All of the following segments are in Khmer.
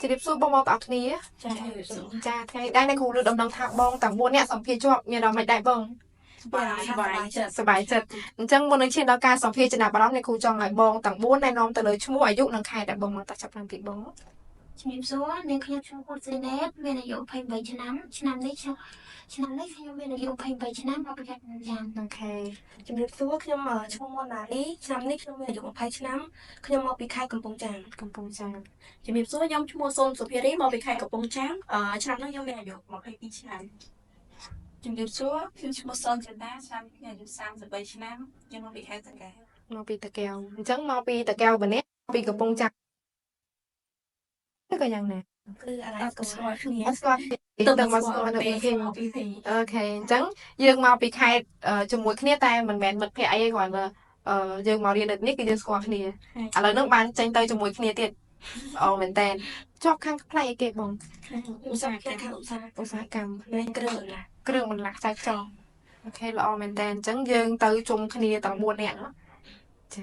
จะเรียบสู้บองมองต่อนี้จ้าไงได้ในครูดูดำดังทางบองต่างบนเนี่ยสัมเพจบมีเราไม่ได้บองสบายจัดจังบนในเช่นเราการสัมเพจนาบร้องในครูจองไหลบองต่างบนในน้อมแต่เลยชั่วโมงอายุนังใครแต่บองมาตัดจับนังติดบองជំរាបសួរនាងខ្ញុំឈ្មោះពុតសេណេតមានអាយុ23ឆ្នាំឆ្នាំនេះខ្ញុំមានអាយុ23ឆ្នាំមកពីខេត្តកំពង់ចាមអូខេជំរាបសួរខ្ញុំឈ្មោះមនណាលីឆ្នាំនេះខ្ញុំមានអាយុ20ឆ្នាំខ្ញុំមកពីខេត្តកំពង់ចាមកំពង់ចាមជំរាបសួរខ្ញុំឈ្មោះសូនសុភារីមកពីខេត្តកំពង់ចាមឆ្នាំនេះខ្ញុំមានអាយុ22ឆ្នាំជំរាបសួរខ្ញុំឈ្មោះសូនចិន្តាឆ្នាំនេះខ្ញុំអាយុ33ឆ្នាំខ្ញុំមកពីខេត្តតាកែវមកពីតាកែវអញ្ចឹងមកពីតាកែវម្នាក់ពីកំពង់ចាមก็ยังไงគឺอะไรស្គាល់គ្នាស្គាល់ទៅមកស្គាល់នៅពីគេអូខេអញ្ចឹងយើងមកពីខេត្តជាមួយគ្នាតែមិនមែនមិត្តភ័ក្តិអីទេគ្រាន់តែយើងមករៀននៅនេះគឺយើងស្គាល់គ្នាឥឡូវហ្នឹងបានចេញទៅជាមួយគ្នាទៀតអូមែនតើជាប់ខាងផ្នែកអីគេបងឧស្សាហកម្មខាងឧស្សាហកម្មមានគ្រឿងបន្លាស់ចៅចងអូខេល្អមែនតើអញ្ចឹងយើងទៅជុំគ្នាទាំង4នាក់ចា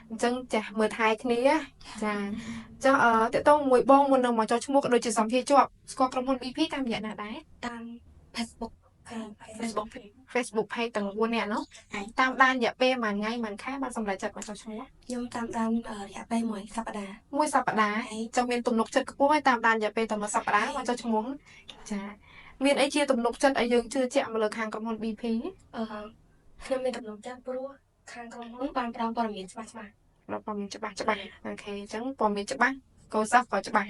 អញ្ចឹងចាស់មើលថែគ្នាចាចុះតើតោះមួយបងមុននឹងមកចុះឈ្មោះក៏ដូចជាសម្ភារជាប់ស្គាល់ក្រុមហ៊ុន BP តាមរយៈណាដែរតាម Facebook Facebook page ទាំង4នាក់នោះតាមដានរយៈពេលមួយថ្ងៃមួយខែបានសម្រេចចិត្តមកចុះឈ្មោះខ្ញុំតាមដានរយៈពេល1សប្តាហ៍ចុះមានទំនុកចិត្តខ្ពស់ហើយតាមដានរយៈពេលតែ1សប្តាហ៍មកចុះឈ្មោះចាមានអីជាទំនុកចិត្តឲ្យយើងជឿជាក់មកលើខាងក្រុមហ៊ុន BP ខ្ញុំមានទំនុកចិត្តព្រោះខាងក្រុមហ៊ុនបានផ្ដល់ព័ត៌មានច្បាស់ព័ត៌មានច្បាស់អូខេអញ្ចឹងព័ត៌មានច្បាស់កោសាស់ក៏ច្បាស់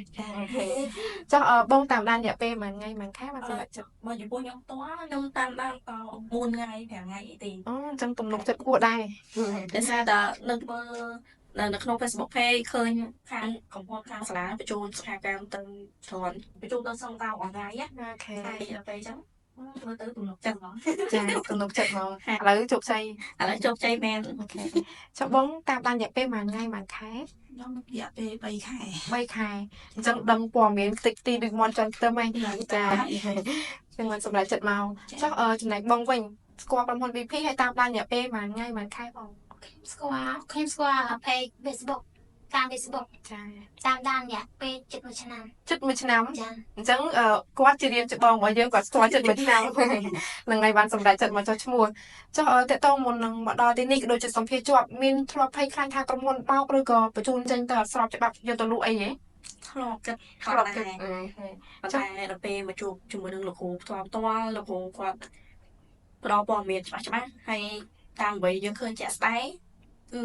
ចុះបងតាមដានរយៈពេលមួយថ្ងៃមួយខែបានសម្រេចចិត្តមកចំពោះខ្ញុំផ្ទាល់ខ្ញុំតាមដានត4ថ្ងៃ5ថ្ងៃអីទេអូអញ្ចឹងទំនុកចិត្តគួរដែរដោយសារតែនៅក្នុង Facebook page ឃើញខាងកំពង់ខាងសាលាបញ្ចូលសហកម្មទៅច្រើនបញ្ចូលទៅសង្កៅអនឡាញអូខេហើយដល់ពេលអញ្ចឹងមើលទៅទំនុកចិត្តហ្មងចាទំនុកចិត្តហ្មងឥឡូវជោគជ័យមែនអូខេចុះបងតាមដានរយៈពេលមួយថ្ងៃមួយខែខ្ញុំរយៈពេល3ខែអញ្ចឹងដឹងព័ត៌មានតិចទីដូចមកចង់ទៅហ្នឹងចាចឹងមិនសម្រេចចិត្តមកចុះចំណែកបងវិញស្គាល់ក្រុមហ៊ុន BP ហើយតាមដានរយៈពេលមួយថ្ងៃមួយខែបងស្គាល់ខ្ញុំស្គាល់ page Facebook តាម Facebook ចាតាមដានរយៈពេល7ឆ្នាំចាអញ្ចឹងគាត់ជារៀនច្បងរបស់យើងគាត់ស្គាល់7ឆ្នាំនឹងថ្ងៃបានសម្រេចចិត្តមកចុះឈ្មោះចុះតើតោមុននឹងមកដល់ទីនេះក៏ដូចជាសម្ភារជាប់មានធ្លាប់ភ័យខ្លាចថាក្រុមហ៊ុនបោកឬក៏បញ្ជូនចេញទៅអត់ស្របច្បាប់យកទៅលក់អីហ៎ធ្លាប់គិតដែរតែដល់ពេលមកជួបជាមួយនឹងលោកគ្រូផ្ទាល់លោកគ្រូគាត់ផ្ដល់ព័ត៌មានច្បាស់ហើយតាមអ្វីយើងឃើញជាក់ស្ដែងគឺ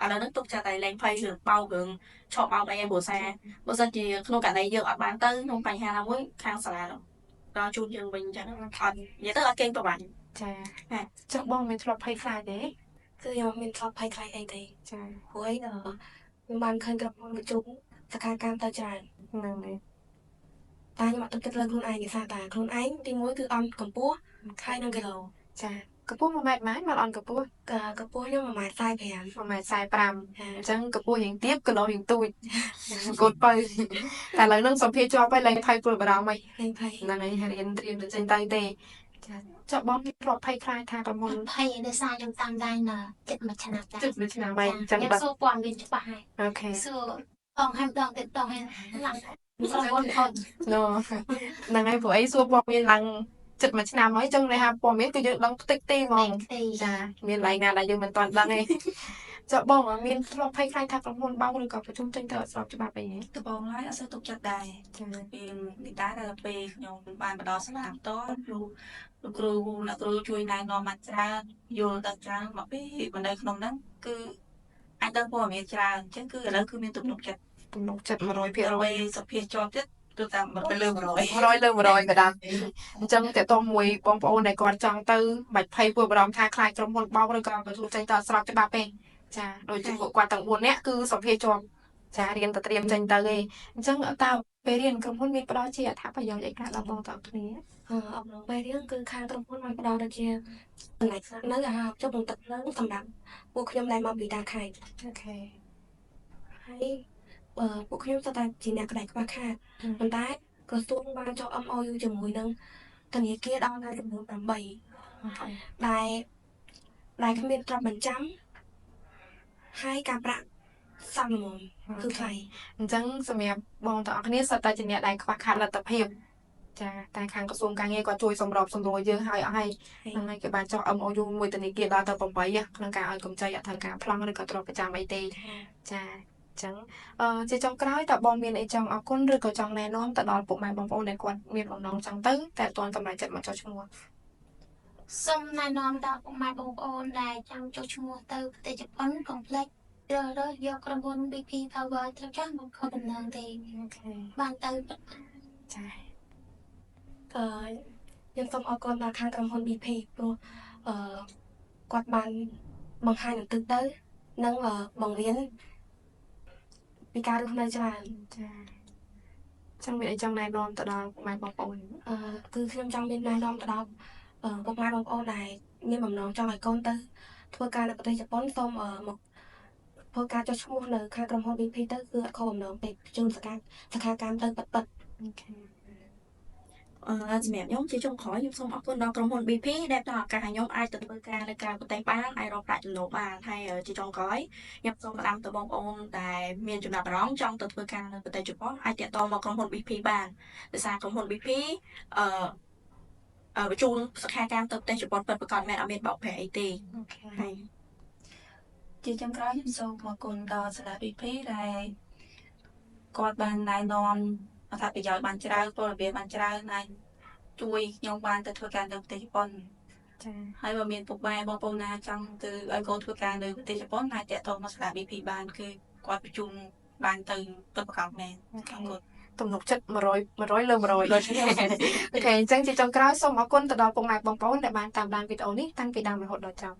ឥឡូវនេះទុកចាតែលេងភ័យរឿងបោករឿងឆក់បោកអីឯងព្រោះសារបើសិនជាក្នុងករណីយើងអត់បានទៅក្នុងបញ្ហាណាមួយខាងសាលាដល់ជូនយើងវិញអញ្ចឹងអត់និយាយទៅអត់កេងប្រវត្តិចាចុះបងមានធ្លាប់ភ័យខ្លាចទេគឺខ្ញុំមានធ្លាប់ភ័យខ្លាចអីទេចាព្រោះអីខ្ញុំបានឃើញក្រុមហ៊ុនបញ្ជូនសកម្មទៅច្រើនហ្នឹងហើយតែខ្ញុំអត់គិតលើខ្លួនឯងគេថាតាខ្លួនឯងទី1គឺអន់កម្ពស់ហើយនឹងគីឡូចាកម្ពស់1ម៉ែត្រម៉ែមកអន់កម្ពស់កម្ពស់ខ្ញុំ1.45 1.45អញ្ចឹងកម្ពស់រៀងទាបគីឡូរៀងទូចកូនបើតែឥឡូវនឹងសម្ភារជាប់ហើយឡើងថៃព្រួយបារម្ភហ្នឹងហើយរៀនត្រៀមទៅចេញទៅទេចាចុះបងធ្លាប់ភ័យខ្លាចថាក្រុមហ៊ុនភ័យដោយសារខ្ញុំតាមដាន7ឆ្នាំចា7ឆ្នាំហើយអញ្ចឹងបាទសួរព័ត៌មានច្បាស់ហើយអូខេសួរដងហើយឡើងហ្នឹងហើយព្រោះអីសួរព័ត៌មានឡើង7ឆ្នាំហើយចឹងន័យថាព័ត៌មានគឺយើងដឹងតិចទីហ្មងចាមានឡៃណាដែលយើងមិនទាន់ដឹងទេចុះបងមានធ្លាប់ភ័យខ្លាចថាក្រុមហ៊ុនបោកឬក៏ប្រជុំចេញទៅអត់ស្របច្បាប់អីទេតបងហើយអត់សូវទុកចិត្តដែរពីនេះដែរដល់ពេលខ្ញុំបានបដិសេធសាលាផ្ទាល់លោកគ្រូជួយណែនាំមកច្រើនយល់ដល់ច្រើនមកពីនៅក្នុងហ្នឹងគឺអាចដឹងព័ត៌មានច្រើនអញ្ចឹងគឺឥឡូវគឺមានទំនុកចិត្ត100%សុភាជាប់ទៀតទៅតាម100លើ100ក៏ដែរអញ្ចឹងតើតោះមួយបងប្អូនដែលគាត់ចង់ទៅបាច់ភ័យព្រួយបារម្ភថាខ្លាចក្រុមហ៊ុនបោកឬក៏បញ្ជូនចេញទៅអត់ស្របច្បាប់ទេចាដូចជាពួកគាត់ទាំង4នាក់គឺសុភាជាប់ចារៀនទៅត្រៀមចេញទៅទេអញ្ចឹងតើពេលរៀនក្រុមហ៊ុនមានផ្ដល់ជាអត្ថប្រយោជន៍អីខ្លះដល់បងទាំងគ្នាអបរំពេលរៀនគឺខាងក្រុមហ៊ុនបានផ្ដល់ទៅជាកន្លែងស្នាក់នៅអាហារចុះបន្ទប់លើសម្រាប់ពួកខ្ញុំដែលមកពីតាខេត្តអូខេហើយពួកខ្ញុំស្ទើរតែជាអ្នកក្តៅខ្វះខាតប៉ុន្តែក្រសួងបានចុះ MOU ជាមួយនឹងធនាគារដល់ថ្ងៃចំនួន8ដែលគ្មានទ្រព្យបញ្ចាំហើយការប្រាក់ សំហ្មងគឺថ្លៃ អញ្ចឹងសម្រាប់បងទាំងអស់គ្នាសិតតែជាអ្នកដែលខ្វះខាតលទ្ធភាពចាតែខាងក្រសួងការងារគាត់ជួយសម្របសម្រួលយើងឲ្យអស់ហើយហ្នឹងហើយគេបានចុះ MOU មួយធនាគារដល់ទៅ8ក្នុងការឲ្យកម្ចីអត្ថការប្លង់ឬក៏ទ្រព្យប្រចាំអីទេចាអញ្ចឹងជាចុងក្រោយតើបងមានអីចង់អរគុណឬក៏ចង់ណែនាំទៅដល់ពុកម៉ែបងប្អូនដែលគាត់មានបំណងចង់ទៅតែអត់ទាន់សម្រេចចិត្តមកចុះឈ្មោះ សូមណែនាំដល់ពុកម៉ែបងប្អូនដែលចង់ចុះឈ្មោះទៅប្រទេសជប៉ុនកុំភ្លេចរើសយកក្រុមហ៊ុន BP Power ត្រូវចាស់មកខុសដំណឹងទេ អូខេ បានទៅ ចា ខ្ញុំសូមអរគុណដល់ខាងក្រុមហ៊ុន BP ព្រោះគាត់បានបង្ហាញនឹងទឹកទៅនិងបង្រៀនពីការរស់នៅច្រើន ចាចឹងមានអីចង់ណែនាំទៅដល់ពុកម៉ែបងប្អូន គឺខ្ញុំចង់មានណែនាំទៅដល់ពុកម៉ែបងប្អូនដែលមានបំណងចង់ឲ្យកូនទៅធ្វើការនៅប្រទេសជប៉ុនសូមមកធ្វើការចុះឈ្មោះនៅខាងក្រុមហ៊ុន BP ទៅគឺអត់ខុសបំណងទេជួនសកម្មទៅប៉ិត អូខេ សម្រាប់ខ្ញុំជាចុងក្រោយខ្ញុំសូមអរគុណដល់ក្រុមហ៊ុន BP ដែលផ្ដល់ឱកាសឲ្យខ្ញុំអាចទៅធ្វើការនៅក្រៅប្រទេសបានអាចរកប្រាក់ចំណូលបានហើយជាចុងក្រោយខ្ញុំសូមផ្ដាំទៅបងប្អូនដែលមានចំណាប់អារម្មណ៍ចង់ទៅធ្វើការនៅប្រទេសជប៉ុនអាចទាក់ទងមកក្រុមហ៊ុន BP បានដោយសារក្រុមហ៊ុន BP បញ្ជូនសិក្ខាកាមទៅប្រទេសជប៉ុនពិតប្រាកដមែនអត់មានបោកប្រាស់អីទេ អូខេ ហើយ ជាចុងក្រោយខ្ញុំសូមអរគុណដល់សាលា BP ដែលគាត់បានណែនាំអត្ថប្រយោជន៍បានច្រើនពលរបៀបបានច្រើនដែលជួយខ្ញុំបានទៅធ្វើការនៅប្រទេសជប៉ុន ចា ហើយបើមានពុកម៉ែបងប្អូនណាចង់ទៅឲ្យកូនធ្វើការនៅប្រទេសជប៉ុនអាចតាក់ទងមកសាលា BP បានគឺគាត់ប្រជុំបានទៅពិតប្រាកដមែនអរគុណ ទំនុកចិត្ត100លើ100ដូចគ្នាអូខេអញ្ចឹងជាចុងក្រោយសូមអរគុណទៅដល់ពុកម៉ែបងប្អូនដែលបានតាមដានវីដេអូនេះតាំងពីដើមរហូតដល់ចប់